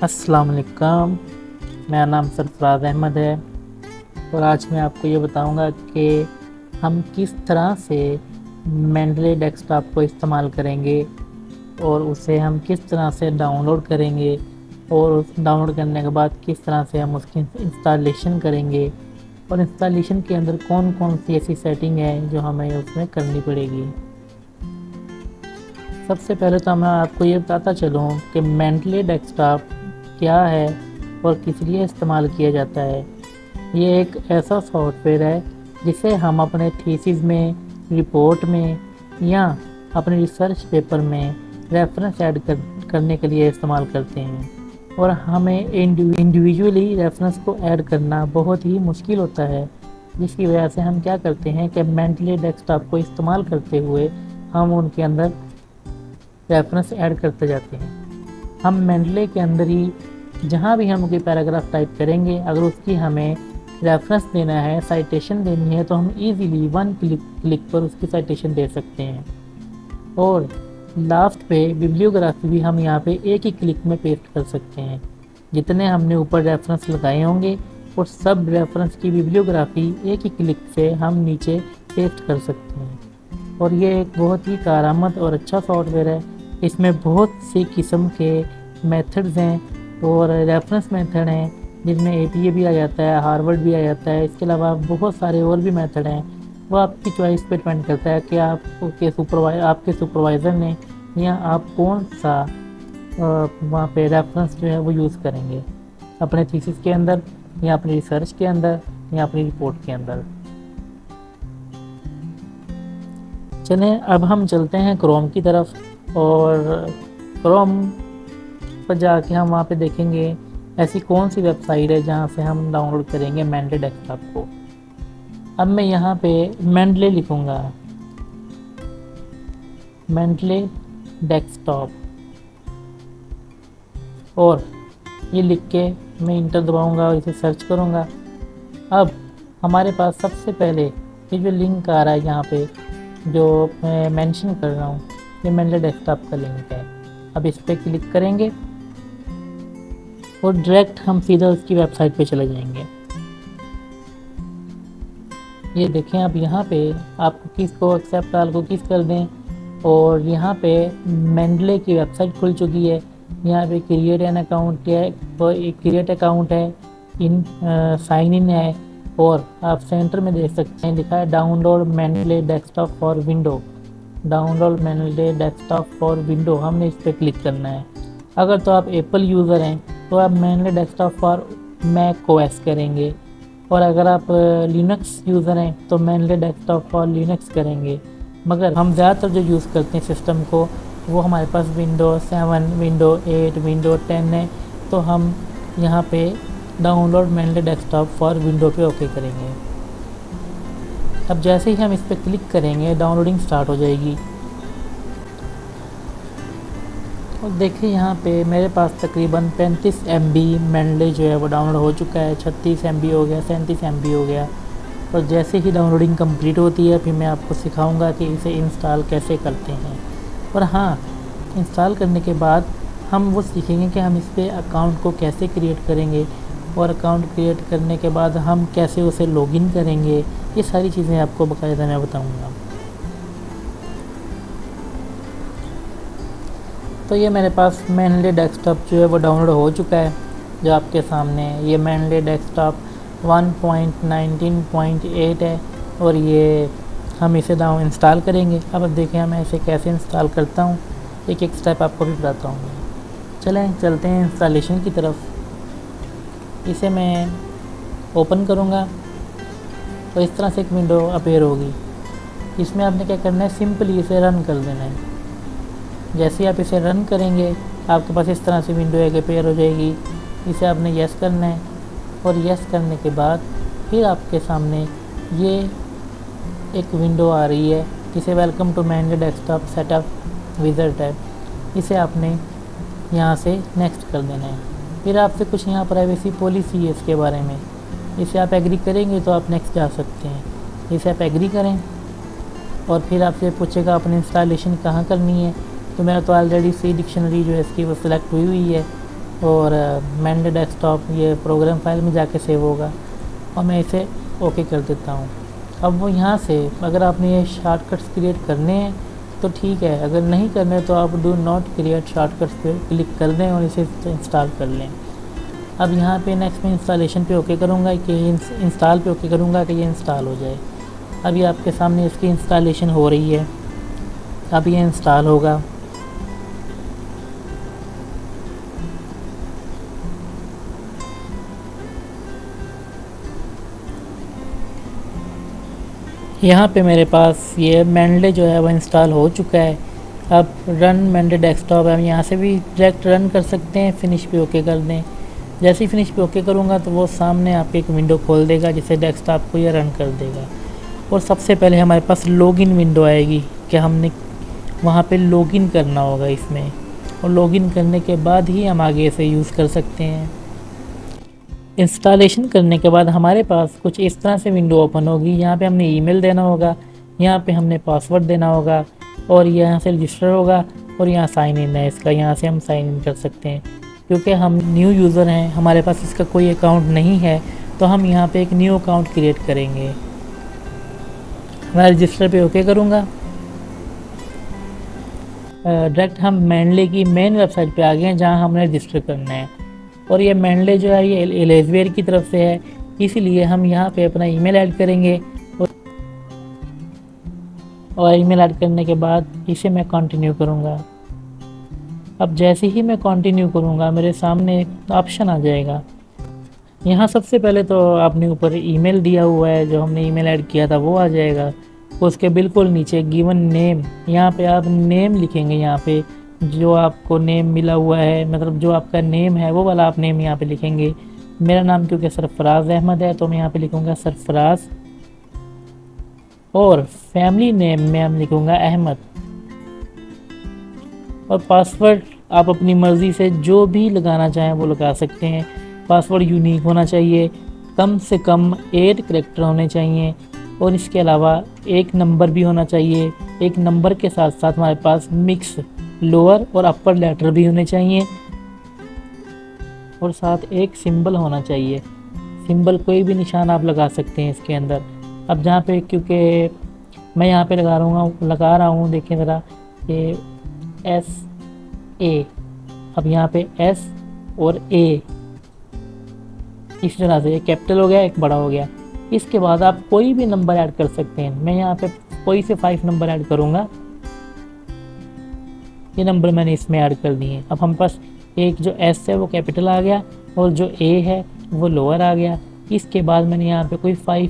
अस्सलाम वालेकुम। मेरा नाम सरफराज अहमद है और आज मैं आपको ये बताऊंगा कि हम किस तरह से मेंडले डेस्कटॉप को इस्तेमाल करेंगे और उसे हम किस तरह से डाउनलोड करेंगे और उस डाउनलोड करने के बाद किस तरह से हम उसकी इंस्टॉलेशन करेंगे और इंस्टॉलेशन के अंदर कौन कौन सी ऐसी सेटिंग है जो हमें उसमें करनी पड़ेगी। सबसे पहले तो मैं आपको ये बताता चलूँ कि मेंटली डेस्कटॉप क्या है और किस लिए इस्तेमाल किया जाता है। ये एक ऐसा सॉफ्टवेयर है जिसे हम अपने थीसिस में, रिपोर्ट में या अपने रिसर्च पेपर में रेफरेंस करने के लिए इस्तेमाल करते हैं और हमें इंडिविजुअली रेफरेंस को ऐड करना बहुत ही मुश्किल होता है, जिसकी वजह से हम क्या करते हैं कि मेंटली डेस्कटॉप को इस्तेमाल करते हुए हम उनके अंदर रेफरेंस ऐड करते जाते हैं। हम मेंटले के अंदर ही जहाँ भी हम कोई पैराग्राफ टाइप करेंगे, अगर उसकी हमें रेफरेंस देना है, साइटेशन देनी है, तो हम इजीली वन क्लिक पर उसकी साइटेशन दे सकते हैं। और लास्ट पे बिब्लियोग्राफी भी हम यहाँ पे एक ही क्लिक में पेस्ट कर सकते हैं। जितने हमने ऊपर रेफरेंस लगाए होंगे और सब रेफरेंस की बिब्लियोग्राफी एक ही क्लिक से हम नीचे पेस्ट कर सकते हैं। और ये एक बहुत ही कारआमद और अच्छा सॉफ्टवेयर है। इसमें बहुत सी किस्म के मेथड्स हैं और रेफरेंस मेथड हैं, जिनमें एपीए भी आ जाता है, हार्वर्ड भी आ जाता है। इसके अलावा बहुत सारे और भी मेथड हैं। वो आपकी चॉइस पे डिपेंड करता है कि आपके सुपरवाइज़र ने या आप कौन सा वहाँ पे रेफरेंस जो है वो यूज़ करेंगे अपने थीसिस के अंदर या अपनी रिसर्च के अंदर या अपनी रिपोर्ट के अंदर। चलें अब हम चलते हैं क्रोम की तरफ और क्रोम पर जाके हम वहाँ पे देखेंगे ऐसी कौन सी वेबसाइट है जहाँ से हम डाउनलोड करेंगे मेंडले डेस्कटॉप को। अब मैं यहाँ पे मेंडले लिखूँगा, मेंडले डेस्कटॉप, और ये लिख के मैं इंटर दबाऊँगा और इसे सर्च करूँगा। अब हमारे पास सबसे पहले ये जो लिंक आ रहा है यहाँ पे जो मैं मेंशन कर रहा हूँ, ये मेंडले डेस्कटॉप का लिंक है। अब इस पर क्लिक करेंगे और डायरेक्ट हम सीधा उसकी वेबसाइट पे चले जाएंगे। ये देखें, अब यहाँ पे आपको किस को एक्सेप्ट आल को किस कर दें और यहाँ पे मेंडले की वेबसाइट खुल चुकी है। यहाँ पे क्रिएट एन अकाउंट है, क्रिएट अकाउंट है, इन साइन इन है और आप सेंटर में देख सकते हैं लिखा है download Mendeley desktop for window. Download Mendeley desktop for window, हमने इस पर क्लिक करना है। अगर तो आप एप्पल यूज़र हैं तो आप mainly desktop for Mac OS करेंगे और अगर आप लिनक्स यूज़र हैं तो मेनली डेस्कटॉप फॉर लिनक्स करेंगे। मगर हम ज़्यादातर जो यूज़ करते हैं सिस्टम को वो हमारे पास विंडोज़ 7, विंडोज़ 8, विंडोज़ 10 है, तो हम यहाँ पे download mainly desktop for window पे ओके करेंगे। अब जैसे ही हम इस पर क्लिक करेंगे डाउनलोडिंग स्टार्ट हो जाएगी और देखिए यहाँ पे मेरे पास तकरीबन 35 MB मेंडले जो है वो डाउनलोड हो चुका है। 36 MB हो गया, 37 MB हो गया। और जैसे ही डाउनलोडिंग कंप्लीट होती है फिर मैं आपको सिखाऊंगा कि इसे इंस्टॉल कैसे करते हैं। और हाँ, इंस्टॉल करने के बाद हम वो सीखेंगे कि हम इस पर अकाउंट को कैसे क्रिएट करेंगे और अकाउंट क्रिएट करने के बाद हम कैसे उसे लॉगिन करेंगे। ये सारी चीज़ें आपको बाकायदा मैं बताऊँगा। तो ये मेरे पास मेनली डेस्कटॉप जो है वो डाउनलोड हो चुका है जो आपके सामने है। ये मेनली डेस्कटॉप 1.19.8 है और ये हम इसे इंस्टॉल करेंगे। अब देखें मैं इसे कैसे इंस्टॉल करता हूँ, एक एक स्टेप आपको भी बताता हूँ। चलें चलते हैं इंस्टॉलेशन की तरफ। इसे मैं ओपन करूँगा तो इस तरह से एक विंडो अपीयर होगी। इसमें आपने क्या करना है, सिंपली इसे रन कर देना है। जैसे आप इसे रन करेंगे आपके पास इस तरह से विंडो एक अपीयर हो जाएगी। इसे आपने यस करना है और यस करने के बाद फिर आपके सामने ये एक विंडो आ रही है जिसे welcome to mainly desktop setup wizard है। इसे आपने यहाँ से नेक्स्ट कर देना है। फिर आपसे कुछ यहाँ प्राइवेसी पॉलिसी है इसके बारे में, इसे आप एग्री करेंगे तो आप नेक्स्ट जा सकते हैं। इसे आप एग्री करें और फिर आपसे पूछेगा अपनी इंस्टॉलेशन कहाँ करनी है। तो मेरा तो ऑलरेडी सी डिक्शनरी जो है इसकी वो सिलेक्ट हुई है और मेंडले डेस्कटॉप ये प्रोग्राम फाइल में जाके सेव होगा और मैं इसे ओके कर देता हूँ। अब वो यहाँ से अगर आपने ये शॉर्टकट्स क्रिएट करने हैं तो ठीक है, अगर नहीं करने तो आप डू नॉट क्रिएट शॉर्टकट्स पे क्लिक कर दें और इसे इंस्टॉल कर लें। अब यहाँ पे नेक्स्ट में इंस्टॉलेशन पे ओके करूँगा कि इंस्टॉल पे ओके करूँगा कि ये इंस्टॉल हो जाए। अभी आपके सामने इसकी इंस्टॉलेशन हो रही है, अब ये इंस्टॉल होगा। यहाँ पे मेरे पास ये मेंडले जो है वो इंस्टॉल हो चुका है। अब रन मेंडले डेस्कटॉप हम यहाँ से भी डायरेक्ट रन कर सकते हैं, फिनिश पे ओके कर दें। जैसे ही फिनिश पे ओके करूँगा तो वो सामने आपके एक विंडो खोल देगा जिससे डेस्कटॉप को ये रन कर देगा। और सबसे पहले हमारे पास लॉगिन विंडो आएगी कि हमने वहाँ पे लॉगिन करना होगा इसमें, और लॉगिन करने के बाद ही हम आगे इसे यूज़ कर सकते हैं। इंस्टॉलेशन करने के बाद हमारे पास कुछ इस तरह से विंडो ओपन होगी। यहाँ पे हमने ईमेल देना होगा, यहाँ पे हमने पासवर्ड देना होगा और यहाँ से रजिस्टर होगा और यहाँ साइन इन है इसका, यहाँ से हम साइन इन कर सकते हैं। क्योंकि हम न्यू यूज़र हैं, हमारे पास इसका कोई अकाउंट नहीं है, तो हम यहाँ पे एक न्यू अकाउंट क्रिएट करेंगे। मैं रजिस्टर पे ओके करूँगा। डायरेक्ट हम मेंडले की मेन वेबसाइट पे आ गए हैं जहाँ हमने रजिस्टर करना है। और ये मेंडले जो है ये एलेजवेयर की तरफ से है, इसीलिए हम यहाँ पे अपना ईमेल ऐड करेंगे और ईमेल ऐड करने के बाद इसे मैं कंटिन्यू करूँगा। अब जैसे ही मैं कंटिन्यू करूँगा मेरे सामने एक ऑप्शन आ जाएगा। यहाँ सबसे पहले तो आपने ऊपर ईमेल दिया हुआ है, जो हमने ईमेल ऐड किया था वो आ जाएगा। उसके बिल्कुल नीचे गिवन नेम, यहाँ पे आप नेम लिखेंगे। यहाँ पे जो आपको नेम मिला हुआ है, मतलब जो आपका नेम है वो वाला आप नेम यहाँ पे लिखेंगे। मेरा नाम क्योंकि सरफराज अहमद है तो मैं यहाँ पे लिखूँगा सरफराज, और फैमिली नेम में हम लिखूँगा अहमद। और पासवर्ड आप अपनी मर्ज़ी से जो भी लगाना चाहें वो लगा सकते हैं। पासवर्ड यूनिक होना चाहिए, कम से कम 8 करैक्टर होने चाहिए, और इसके अलावा एक नंबर भी होना चाहिए। एक नंबर के साथ साथ हमारे पास मिक्स लोअर और अपर लेटर भी होने चाहिए, और साथ एक सिंबल होना चाहिए। सिंबल कोई भी निशान आप लगा सकते हैं इसके अंदर। अब जहाँ पे, क्योंकि मैं यहाँ पे लगा रहा हूँ देखिए ज़रा, ये SA। अब यहाँ पे S और A इस तरह से, एक कैपिटल हो गया एक बड़ा हो गया। इसके बाद आप कोई भी नंबर ऐड कर सकते हैं। मैं यहाँ पे कोई से 5 नंबर ऐड करूँगा। ये नंबर मैंने इसमें ऐड कर दिए। अब हम पास एक जो S है वो कैपिटल आ गया और जो A है वो लोअर आ गया। इसके बाद मैंने यहाँ पे कोई 5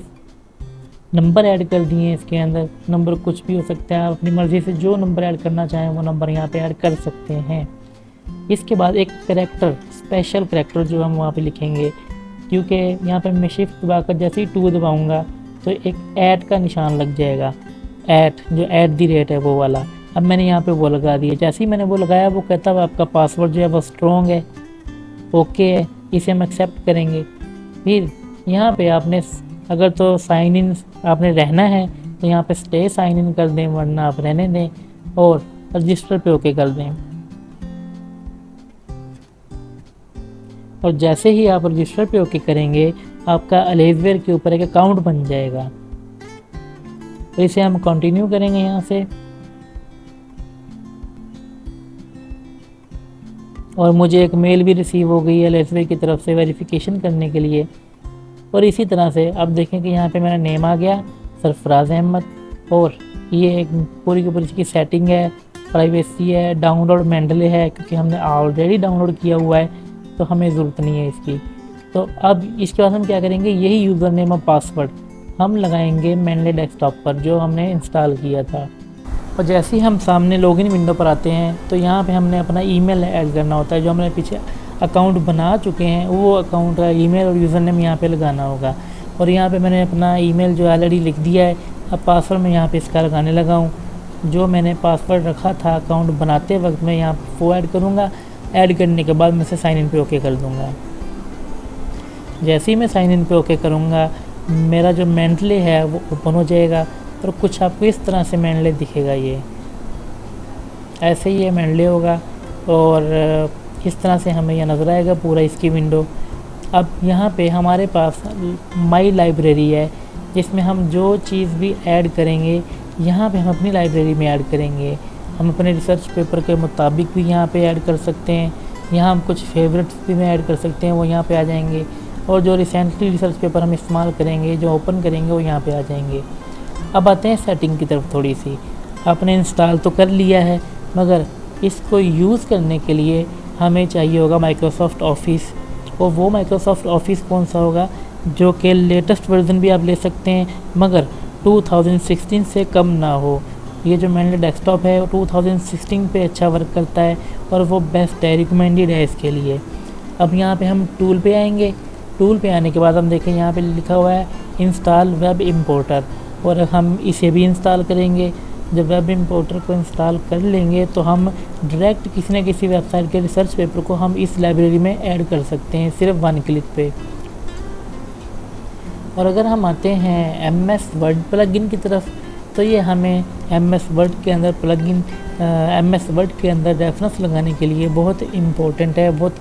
नंबर ऐड कर दिए हैं। इसके अंदर नंबर कुछ भी हो सकता है, आप अपनी मर्ज़ी से जो नंबर ऐड करना चाहें वो नंबर यहाँ पे ऐड कर सकते हैं। इसके बाद एक करैक्टर, स्पेशल करैक्टर जो हम वहाँ पे लिखेंगे, क्योंकि यहाँ पे मैं शिफ्ट दबाकर जैसे ही 2 दबाऊँगा तो एक ऐड का निशान लग जाएगा, जो @ है वो वाला। अब मैंने यहाँ पे वो लगा दिया। जैसे ही मैंने वो लगाया वो कहता है आपका पासवर्ड जो है वो स्ट्रॉन्ग है, ओके है, इसे हम एक्सेप्ट करेंगे। फिर यहाँ पे आपने अगर तो साइन इन आपने रहना है तो यहाँ पे स्टे साइन इन कर दें, वरना आप रहने दें, और रजिस्टर पे ओके कर दें। और जैसे ही आप रजिस्टर पे ओके करेंगे आपका एलेजवेयर के ऊपर एक अकाउंट बन जाएगा। तो इसे हम कंटिन्यू करेंगे यहाँ से। और मुझे एक मेल भी रिसीव हो गई है एलेजवेयर की तरफ से वेरिफिकेशन करने के लिए। और इसी तरह से अब देखें कि यहाँ पे मेरा नेम आ गया सरफराज अहमद, और ये एक पूरी की पूरी की सेटिंग है, प्राइवेसी है, डाउनलोड मेंडले है, क्योंकि हमने ऑलरेडी डाउनलोड किया हुआ है तो हमें ज़रूरत नहीं है इसकी। तो अब इसके बाद हम क्या करेंगे, यही यूज़र नेम और पासवर्ड हम लगाएंगे मेंडले डेस्कटॉप पर जो हमने इंस्टॉल किया था। और जैसे ही हम सामने लॉगिन विंडो पर आते हैं तो यहाँ पे हमने अपना ईमेल ऐड करना होता है। जो हमने पीछे अकाउंट बना चुके हैं वो अकाउंट का ईमेल और यूज़र नेम यहाँ पे लगाना होगा। और यहाँ पे मैंने अपना ईमेल जो ऑलरेडी लिख दिया है। अब पासवर्ड मैं यहाँ पे इसका लगाने लगा हूँ। जो मैंने पासवर्ड रखा था अकाउंट बनाते वक्त मैं यहाँ वो ऐड करूँगा। ऐड करने के बाद मैं इसे साइन इन पे ओके कर दूँगा। जैसे ही मैं साइन इन पे ओके करूँगा मेरा जो मेंडले है वो ओपन हो जाएगा, और कुछ आपको इस तरह से मेंडले दिखेगा। ये ऐसे ही ये मेंडले होगा। और इस तरह से हमें यह नज़र आएगा पूरा इसकी विंडो। अब यहाँ पे हमारे पास माई लाइब्रेरी है, जिसमें हम जो चीज़ भी ऐड करेंगे यहाँ पे हम अपनी लाइब्रेरी में ऐड करेंगे। हम अपने रिसर्च पेपर के मुताबिक भी यहाँ पे ऐड कर सकते हैं। यहाँ हम कुछ फेवरेट्स भी में ऐड कर सकते हैं, वो यहाँ पे आ जाएंगे। और जो रिसेंटली रिसर्च पेपर हम इस्तेमाल करेंगे, जो ओपन करेंगे, वो यहाँ पे आ जाएंगे। अब आते हैं सेटिंग की तरफ थोड़ी सी। आपने इंस्टॉल तो कर लिया है, मगर इसको यूज़ करने के लिए हमें चाहिए होगा माइक्रोसॉफ्ट ऑफिस। और वो माइक्रोसॉफ्ट ऑफिस कौन सा होगा, जो कि लेटेस्ट वर्जन भी आप ले सकते हैं, मगर 2016 से कम ना हो। ये जो मैंने डेस्कटॉप है 2016 पे अच्छा वर्क करता है और वो बेस्ट है, रिकमेंडेड है इसके लिए। अब यहाँ पे हम टूल पे आएंगे। टूल पे आने के बाद हम देखें यहाँ पे लिखा हुआ है इंस्टॉल वेब इंपोर्टर, और हम इसे भी इंस्टॉल करेंगे। जब वेब इंपोर्टर को इंस्टॉल कर लेंगे तो हम डायरेक्ट किसी न किसी वेबसाइट के रिसर्च पेपर को हम इस लाइब्रेरी में ऐड कर सकते हैं, सिर्फ 1 क्लिक पे। और अगर हम आते हैं MS वर्ड प्लगइन की तरफ, तो ये हमें MS वर्ड के अंदर MS वर्ड के अंदर रेफरेंस लगाने के लिए बहुत इम्पोर्टेंट है, बहुत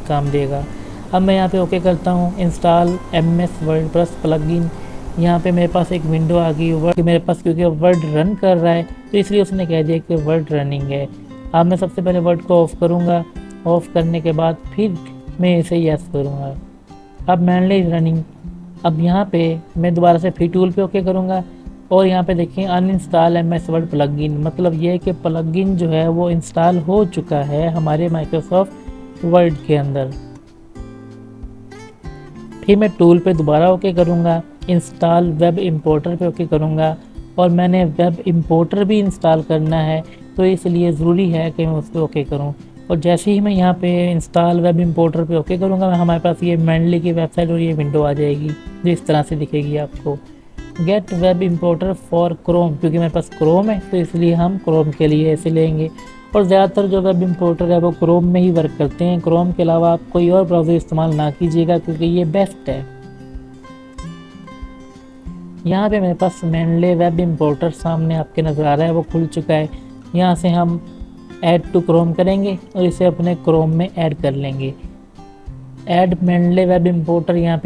काम देगा। अब मैं यहाँ पे ओके करता हूँ, install MS word plus plugin. यहाँ पे मेरे पास एक विंडो आ गई वर्ड, मेरे पास क्योंकि वर्ड रन कर रहा है तो इसलिए उसने कह दिया कि वर्ड रनिंग है। अब मैं सबसे पहले वर्ड को ऑफ़ करूँगा। ऑफ़ करने के बाद फिर मैं इसे यस करूँगा। अब मैनली रनिंग। अब यहाँ पे मैं दोबारा से फिर टूल पे ओके करूँगा और यहाँ पे देखें अनइंस्टॉल MS वर्ड प्लगइन, मतलब ये है कि प्लगइन जो है वो इंस्टॉल हो चुका है हमारे माइक्रोसॉफ्ट वर्ड के अंदर। फिर मैं टूल पे दोबारा ओके करूँगा, इंस्टॉल वेब इंपोर्टर पे ओके करूँगा, और मैंने वेब इंपोर्टर भी इंस्टॉल करना है तो इसलिए ज़रूरी है कि मैं उस पर ओके करूँ। और जैसे ही मैं यहाँ पे इंस्टॉल वेब इंपोर्टर पे ओके करूँगा, हमारे पास ये मेनली की वेबसाइट और ये विंडो आ जाएगी जो इस तरह से दिखेगी आपको। Get web importer for Chrome, क्योंकि मेरे पास क्रोम है तो इसलिए हम क्रोम के लिए ऐसे लेंगे। और ज़्यादातर जो वेब इंपोर्टर है वो क्रोम में ही वर्क करते हैं। क्रोम के अलावा आप कोई और ब्राउज़र इस्तेमाल ना कीजिएगा क्योंकि ये बेस्ट है। यहाँ पे मेरे पास मेनली वेब इंपोर्टर सामने आपके नज़र आ रहा है, वो खुल चुका है। यहाँ से हम ऐड टू क्रोम करेंगे और इसे अपने क्रोम में ऐड कर लेंगे। ऐड मेनली वेब इंपोर्टर यहाँ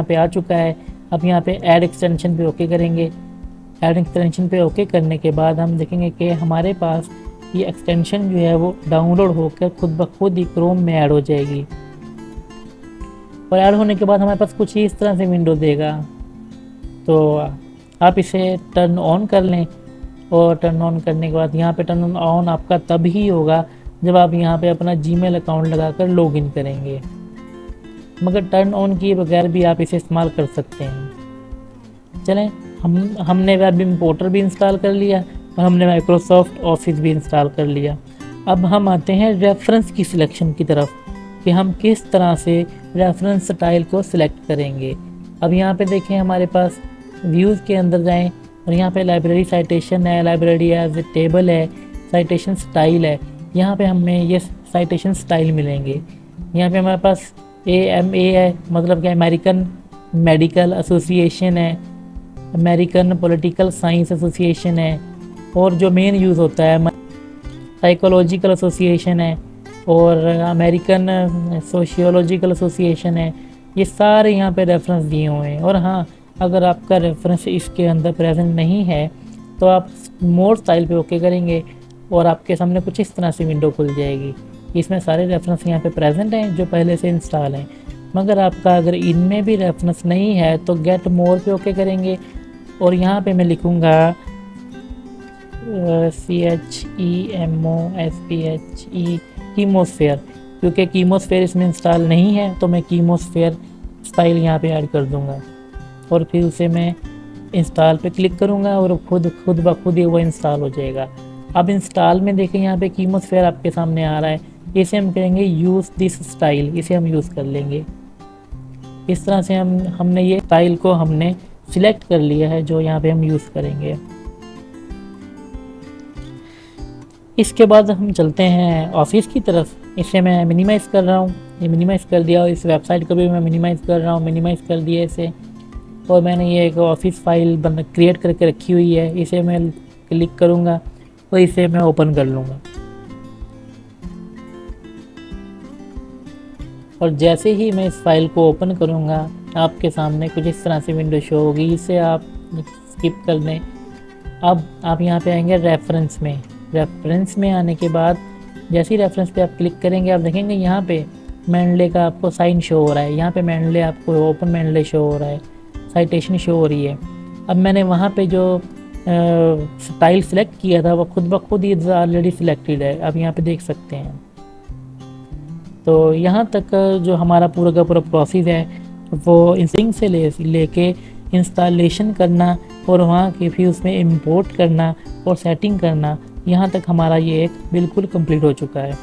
पे आ चुका है। अब यहाँ पे ऐड एक्सटेंशन पे ओके करेंगे। ऐड एक्सटेंशन पे ओके करने के बाद हम देखेंगे कि हमारे पास ये एक्सटेंशन जो है वो डाउनलोड होकर खुद ब खुद ही क्रोम में ऐड हो जाएगी। और ऐड होने के बाद हमारे पास कुछ ही इस तरह से विंडो देगा। तो आप इसे टर्न ऑन कर लें, और टर्न ऑन करने के बाद यहाँ पे टर्न ऑन आपका तब ही होगा जब आप यहाँ पे अपना जीमेल अकाउंट लगाकर लॉगिन करेंगे, मगर टर्न ऑन किए बगैर भी आप इसे इस्तेमाल कर सकते हैं। चलें, हमने वेब इंपोर्टर भी इंस्टॉल कर लिया और हमने माइक्रोसॉफ्ट ऑफिस भी इंस्टॉल कर लिया। अब हम आते हैं रेफरेंस की सिलेक्शन की तरफ कि हम किस तरह से रेफरेंस स्टाइल को सिलेक्ट करेंगे। अब यहाँ पे देखें, हमारे पास व्यूज़ के अंदर जाएं और यहाँ पे लाइब्रेरी साइटेशन है, लाइब्रेरी एज ए टेबल है, साइटेशन स्टाइल है। यहाँ पे हमें ये साइटेशन स्टाइल मिलेंगे। यहाँ पे हमारे पास AMA है, मतलब कि अमेरिकन मेडिकल एसोसिएशन है, अमेरिकन पॉलिटिकल साइंस एसोसिएशन है, और जो मेन यूज़ होता है साइकोलॉजिकल एसोसिएशन है, और अमेरिकन सोशियोलॉजिकल एसोसिएशन है। ये सारे यहाँ पे रेफरेंस दिए हुए हैं। और हाँ, अगर आपका रेफरेंस इसके अंदर प्रेजेंट नहीं है तो आप मोर स्टाइल पे ओके करेंगे और आपके सामने कुछ इस तरह से विंडो खुल जाएगी। इसमें सारे रेफरेंस यहाँ पे प्रेजेंट हैं जो पहले से इंस्टॉल हैं। मगर आपका अगर इनमें भी रेफरेंस नहीं है तो गेट मोर पे ओके करेंगे, और यहाँ पे मैं लिखूँगा CHEMOSPHE कीमोस्फेयर, क्योंकि कीमोस्फेयर इसमें इंस्टॉल नहीं है तो मैं कीमोस्फेयर स्टाइल यहाँ पे ऐड कर दूँगा। और फिर उसे मैं इंस्टॉल पे क्लिक करूँगा और खुद ब खुद ही वो इंस्टॉल हो जाएगा। अब इंस्टॉल में देखें, यहाँ पे कीमोस्फेयर आपके सामने आ रहा है। इसे हम कहेंगे यूज़ दिस स्टाइल, इसे हम यूज़ कर लेंगे। इस तरह से हमने ये स्टाइल को हमने सिलेक्ट कर लिया है जो यहाँ पे हम यूज़ करेंगे। इसके बाद हम चलते हैं ऑफिस की तरफ। इसे मैं मिनिमाइज़ कर रहा हूँ, ये मिनिमाइज़ कर दिया, और इस वेबसाइट को भी मैं मिनिमाइज़ कर रहा हूँ, मिनिमाइज़ कर दिया इसे। और मैंने ये एक ऑफिस फाइल क्रिएट करके रखी हुई है, इसे मैं क्लिक करूँगा और इसे मैं ओपन कर लूँगा। और जैसे ही मैं इस फाइल को ओपन करूँगा आपके सामने कुछ इस तरह से विंडो शो होगी। इसे आप स्किप कर दें। अब आप यहाँ पे आएंगे रेफरेंस में। रेफरेंस में आने के बाद जैसे ही रेफरेंस पे आप क्लिक करेंगे आप देखेंगे यहाँ पे मेंडले का आपको साइन शो हो रहा है। यहाँ पे मेंडले आपको ओपन मेंडले शो हो रहा है, साइटेशन शो हो रही है। अब मैंने वहाँ पे जो स्टाइल सेलेक्ट किया था वो खुद ब खुद ही ऑलरेडी सिलेक्टेड है, आप यहाँ पे देख सकते हैं। तो यहाँ तक जो हमारा पूरा का पूरा प्रोसेस है वो इंस्टिंग से लेके इंस्टॉलेशन करना और वहाँ के फिर उसमें इंपोर्ट करना और सेटिंग करना, यहाँ तक हमारा ये एक बिल्कुल कंप्लीट हो चुका है।